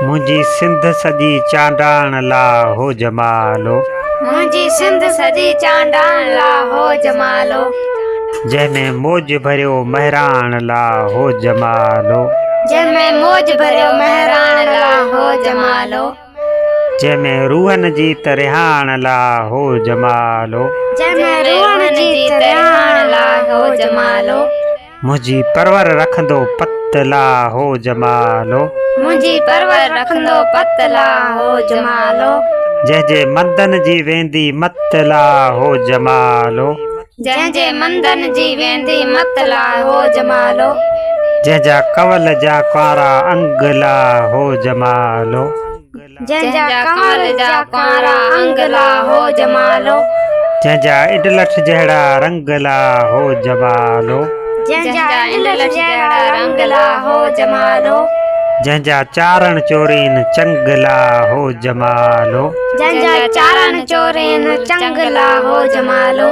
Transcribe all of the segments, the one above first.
मुंहिंजी सिंध सॼी चांडाण ला हो जमालो। मुंहिंजी सिंध सॼी चांडाण ला हो जमालो। जंहिंमें मौज भरियो महिराण ला हो जमालो। जंहिंमें मौज भरियो महिराण ला हो जमालो। जंहिंमें रूहन जी तरिहाण ला हो जमालो। जंहिंमें रूहन जी तरिहाण ला हो जमालो। मुंहिंजी परवर रखंदो पत ला हो जमालो। मुंहिंजी परवर रखंदो पत ला हो जमालो। जंहिंजे मंदन जी वेंदी मत ला हो जमालो। जंहिंजे मंदन जी वेंदी मत ला हो जमालो। जंहिंजा कवल जा कारा अंग ला हो जमालो। जंहिंजा कमल जा कारा अंग ला हो जमालो। जंहिंजा इडलठ जहिड़ा रंग ला हो जमालो। जंहिंजा इडलठ जहिड़ा रंग ला हो जमालो। जंहिंजा चारण चोरीन चंग ला हो जमालो। जंहिंजा चारण चोरीन चंग ला हो जमालो।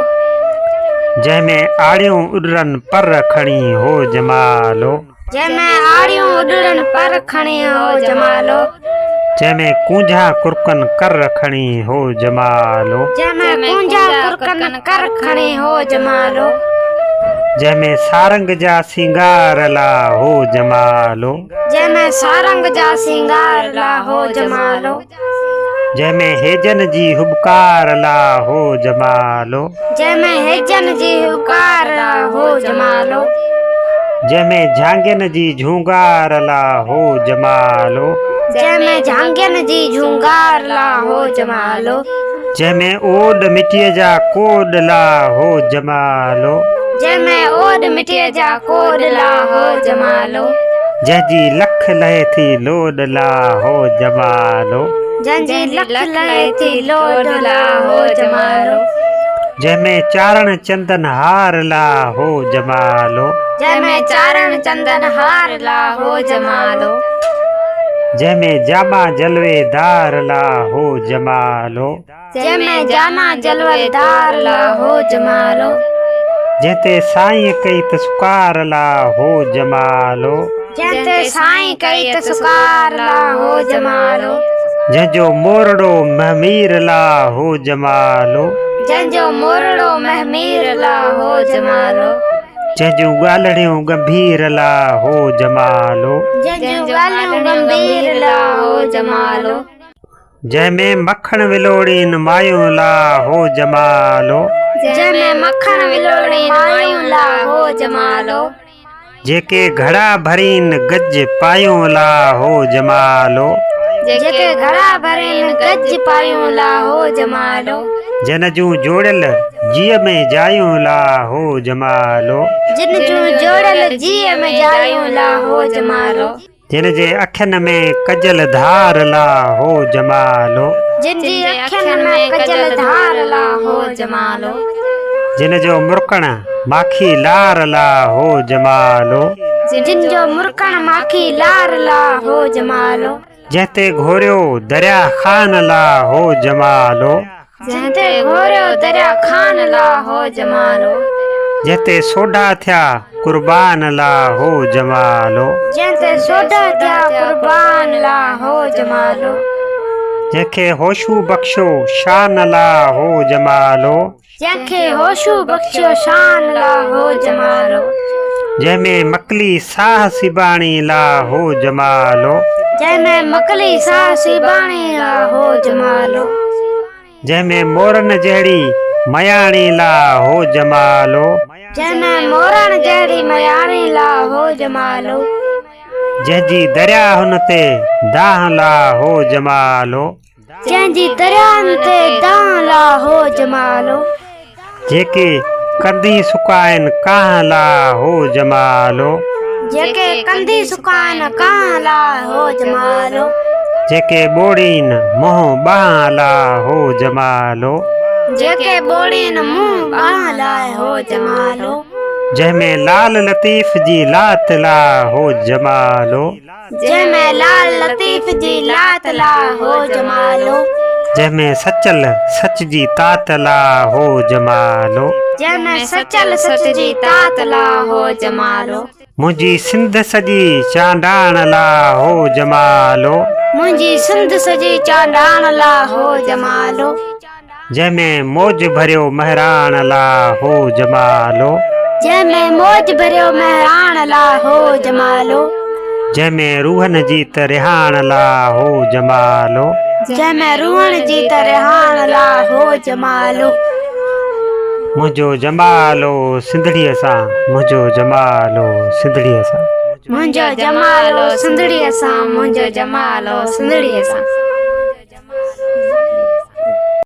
जंहिंमें आड़ियूं उॾरन पर खणी हो जमालो। जंहिंमें आड़ियूं उॾरन पर खणी हो जमालो। जंहिंमें कूंझा कुरकन कर खणी हो जमालो। जंहिंमें कूंझा कुरकन कर खणी हो जमालो। जंहिंमें सारंग जा सिंगार ला हो जमालो। जंहिंमें सारंग जा सिंगार ला हो जमालो। जंहिंमें हेजन जी हुबकार ला हो जमालो। जंहिंमें हेजन जी हुकार ला हो जमालो। जंहिंमें झांगियन जी झूंगार ला हो जमालो। जंहिंमें झांगियन जी झूंगार ला हो जमालो। जंहिंमें ओड मिटीअ जा कोड ला हो जमालो। जंहिंमें ओड मिटीअ जा कोड ला हो जमालो। जंहिंजी लख लहे थी लोड ला हो जमालो। जंहिंजी लख लहे थी लोड ला हो जमालो। जंहिंमें चारण चंदन हार ला हो जमालो। जंहिंमें चारण चंदन हार ला हो जमालो। जंहिंमें जामा जलवेदार ला हो जमालो। जंहिंमें जाना जलवेदार ला हो जमालो। जंहिंते साईं कई त सुकार ला हो जमालो। जंहिंते साईं कई त सुकार ला हो जमालो। जंहिंजो मोरड़ो महमीर ला हो जमालो। जंहिंजो मोरड़ो महमीर ला हो जमालो। जंहिंजूं ॻाल्हियूं गंभीर ला हो जमालो। जंहिंजूं ॻाल्हियूं गंभीर ला हो जमालो। जंहिंमें मखण विलोड़ीन मायूं ला हो जमालो। जंहिंमें मखण विलोड़ीन मायूं ला हो जमालो। जेके घड़ा भरीन गज पायूं ला हो जमालो। जेके घड़ा भरीन गज पायूं ला हो जमालो। जिन जूं जोड़ियल जीअ में जायूं ला हो जमालो। जिन जूं जोड़ियल जीअ में जायूं ला हो जमालो। जिन जे अखियुनि में कजल धार ला हो जमालो। जिन जी अखियुनि में कजल धार ला हो जमालो। जिन जो मुरकण माखी लार ला हो जमालो। जिन जो मुरकण माखी लार ला हो जमालो। जंहिंते घोरियो दरिया खान ला हो जमालो। जंहिंते घोरियो दरिया खान ला हो जमालो। जंहिंते सोढा थिया कुर्बान ला हो जमालो। जंहिंते सोढा थिया कुर्बान ला हो जमालो। जंहिंखे होशू बख्शो शान ला हो जमालो। जंहिंखे होशू बख्शियो शान ला हो जमालो। जंहिंमें मकली साह सिबाणी ला हो जमालो। जंहिंमें मकली साह सिबाणी ला हो जमालो। जंहिंमें मोरन जहिड़ी मयाणी ला हो जमालो। जंहिंमें मोरन जहिड़ी मयाणी ला हो जमालो। जंहिंजी दरिया हुन ते दाह ला हो जमालो। जंहिंजी दरियाहनि ते दाह ला हो जमालो। जेके कंदी सुकाइन कांह ला हो जमालो। जेके कंदी सुकाइन कांह ला हो जमालो। जेके ॿोड़ीन मुंहुं ॿांह ला हो जमालो। जेके ॿोड़ीन मुंहुं ॿांह ला हो जमालो। जंहिंमें लाल लतीफ़ जी लात ला हो जमालो। जंहिंमें लाल लतीफ़ जी लात ला हो जमालो। जंहिंमें सचल सच जी तात ला हो जमालो। जंहिंमें सचल सच जी तात ला हो जमालो। मुंहिंजी सिंध सॼी चांडाण ला हो जमालो। मुंहिंजी सिंध सजी चांडाण ला हो जमालो जंहिंमें मौज भरियो महराण ला हो जमालो जंहिंमें मौज भरियो महराण ला हो जमालो जंहिंमें रूहन जी त रिहाण ला हो जमालो जंहिंमें रूहण जी त रिहाण ला हो जमालो मुंहिंजो जमालो सिंधड़ीअ सां मुंहिंजो जमालो सिंधड़ीअ सां मुंहिंजो जमालो सिंधड़ीअ सां मुंहिंजो जमालो सिंधड़ीअ सां